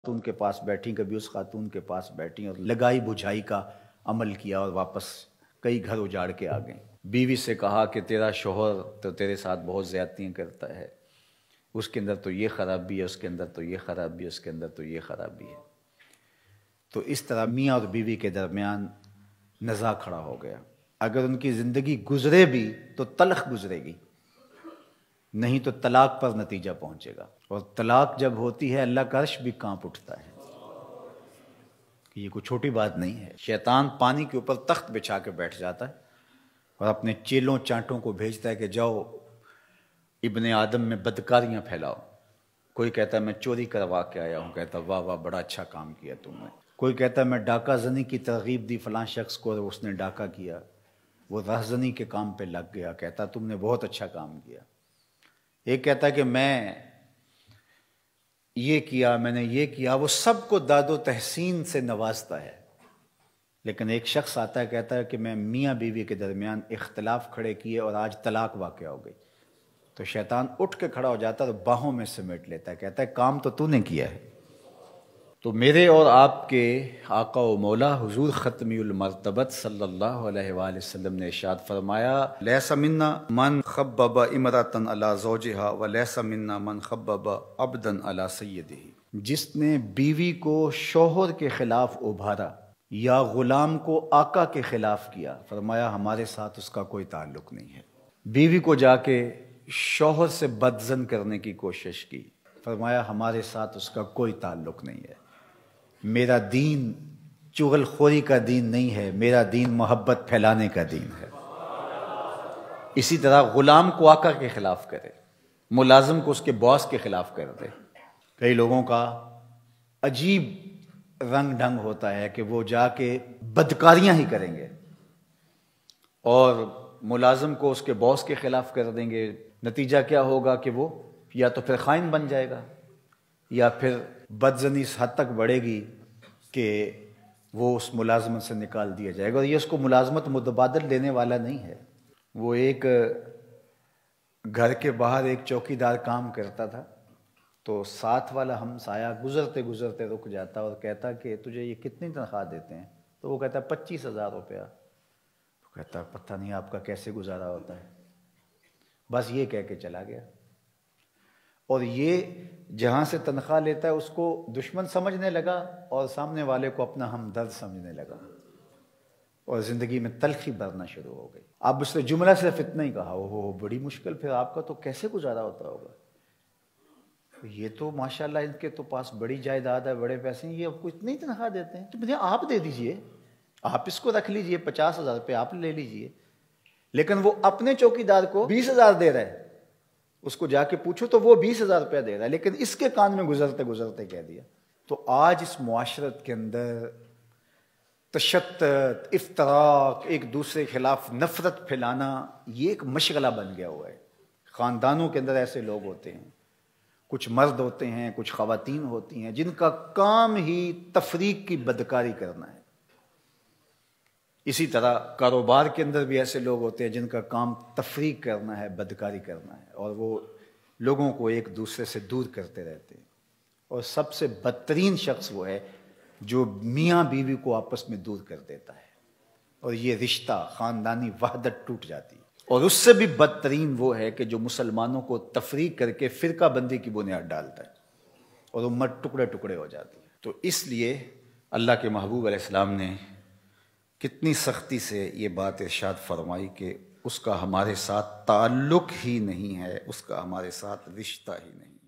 خاتون کے پاس بیٹھی، کبھی اس خاتون کے پاس بیٹھی اور لگائی بجھائی کا عمل کیا اور واپس کئی گھر اجاڑ کے آ گئیں۔ بیوی سے کہا کہ تیرا شوہر تو تیرے ساتھ بہت زیادتیاں کرتا ہے، اس کے اندر تو یہ خرابی ہے، اس کے اندر تو یہ خرابی ہے، اس کے اندر تو یہ خرابی ہے۔ تو اس طرح میاں اور بیوی کے درمیان نزاع کھڑا ہو گیا۔ اگر ان کی زندگی گزرے بھی تو تلخ گزرے گی، نہیں تو طلاق پر نتیجہ پہنچے گا۔ اور طلاق جب ہوتی ہے اللہ کا عرش بھی کانپ اٹھتا ہے، کہ یہ کوئی چھوٹی بات نہیں ہے۔ شیطان پانی کے اوپر تخت بچھا کے بیٹھ جاتا ہے اور اپنے چیلوں چانٹوں کو بھیجتا ہے کہ جاؤ ابن آدم میں بدکاریاں پھیلاؤ۔ کوئی کہتا ہے میں چوری کروا کے آیا ہوں، کہتا واہ واہ بڑا اچھا کام کیا تم نے۔ کوئی کہتا ہے میں ڈاکہ زنی کی ترغیب دی فلاں شخص کو اور اس نے ڈاکہ کیا، وہ رہزنی کے کام پہ لگ گیا، کہتا تم نے بہت اچھا کام کیا۔ ایک کہتا ہے کہ میں یہ کیا، میں نے یہ کیا، وہ سب کو داد و تحسین سے نوازتا ہے۔ لیکن ایک شخص آتا ہے کہتا ہے کہ میں میاں بیوی کے درمیان اختلاف کھڑے کیے اور آج طلاق واقع ہو گئی، تو شیطان اٹھ کے کھڑا ہو جاتا ہے اور باہوں میں سمیٹ لیتا ہے، کہتا ہے کام تو نے کیا ہے۔ تو میرے اور آپ کے آقا و مولا حضور ختمی المرتبت صلی اللہ علیہ وآلہ وسلم نے ارشاد فرمایا لیس منا من خبب امرأة علی زوجہا ولیس منا من خبب عبدا علی سیدہ۔ جس نے بیوی کو شوہر کے خلاف ابھارا یا غلام کو آقا کے خلاف کیا، فرمایا ہمارے ساتھ اس کا کوئی تعلق نہیں ہے۔ بیوی کو جا کے شوہر سے بدزن کرنے کی کوشش کی، فرمایا ہمارے ساتھ اس کا کوئی تعلق نہیں ہے۔ میرا دین چغل خوری کا دین نہیں ہے، میرا دین محبت پھیلانے کا دین ہے۔ اسی طرح غلام کو آقا کے خلاف کرے، ملازم کو اس کے باس کے خلاف کر دے۔ کئی لوگوں کا عجیب رنگ ڈھنگ ہوتا ہے کہ وہ جا کے بدکاریاں ہی کریں گے اور ملازم کو اس کے باس کے خلاف کر دیں گے۔ نتیجہ کیا ہوگا کہ وہ یا تو پھر خائن بن جائے گا، یا پھر بدزنی اس حد تک بڑھے گی کہ وہ اس ملازمت سے نکال دیا جائے گا۔ اور یہ اس کو ملازمت متبادل دینے والا نہیں ہے۔ وہ ایک گھر کے باہر ایک چوکیدار کام کرتا تھا، تو ساتھ والا ہمسایہ گزرتے گزرتے رک جاتا اور کہتا کہ تجھے یہ کتنی تنخواہ دیتے ہیں؟ تو وہ کہتا 25,000 روپیہ۔ تو کہتا پتہ نہیں آپ کا کیسے گزارا ہوتا ہے، بس یہ کہہ کے چلا گیا۔ اور یہ جہاں سے تنخواہ لیتا ہے اس کو دشمن سمجھنے لگا اور سامنے والے کو اپنا ہمدرد سمجھنے لگا، اور زندگی میں تلخی بھرنا شروع ہو گئی۔ اب اس نے جملہ صرف اتنا ہی کہا، وہ بڑی مشکل، پھر آپ کا تو کیسے گزارا ہوتا ہوگا؟ یہ تو ماشاءاللہ ان کے تو پاس بڑی جائیداد ہے، بڑے پیسے ہیں، یہ آپ کو اتنی تنخواہ دیتے ہیں؟ تو مجھے آپ دے دیجئے، آپ اس کو رکھ لیجئے، 50,000 روپے آپ لے لیجئے۔ لیکن وہ اپنے چوکیدار کو 20,000 دے رہا ہے، اس کو جا کے پوچھو تو وہ 20,000 روپیہ دے رہا ہے، لیکن اس کے کان میں گزرتے گزرتے کہہ دیا۔ تو آج اس معاشرت کے اندر تشدد، افتراق، ایک دوسرے کے خلاف نفرت پھیلانا، یہ ایک مشغلہ بن گیا ہوا ہے۔ خاندانوں کے اندر ایسے لوگ ہوتے ہیں، کچھ مرد ہوتے ہیں، کچھ خواتین ہوتی ہیں، جن کا کام ہی تفریق کی بدکاری کرنا ہے۔ اسی طرح کاروبار کے اندر بھی ایسے لوگ ہوتے ہیں جن کا کام تفریق کرنا ہے، بدکاری کرنا ہے، اور وہ لوگوں کو ایک دوسرے سے دور کرتے رہتے ہیں۔ اور سب سے بدترین شخص وہ ہے جو میاں بیوی کو آپس میں دور کر دیتا ہے، اور یہ رشتہ خاندانی وحدت ٹوٹ جاتی ہے۔ اور اس سے بھی بدترین وہ ہے کہ جو مسلمانوں کو تفریق کر کے فرقہ بندی کی بنیاد ڈالتا ہے اور امت ٹکڑے ٹکڑے ہو جاتی ہے۔ تو اس لیے اللہ کے محبوب علیہ السلام نے کتنی سختی سے یہ بات ارشاد فرمائی کہ اس کا ہمارے ساتھ تعلق ہی نہیں ہے، اس کا ہمارے ساتھ رشتہ ہی نہیں ہے۔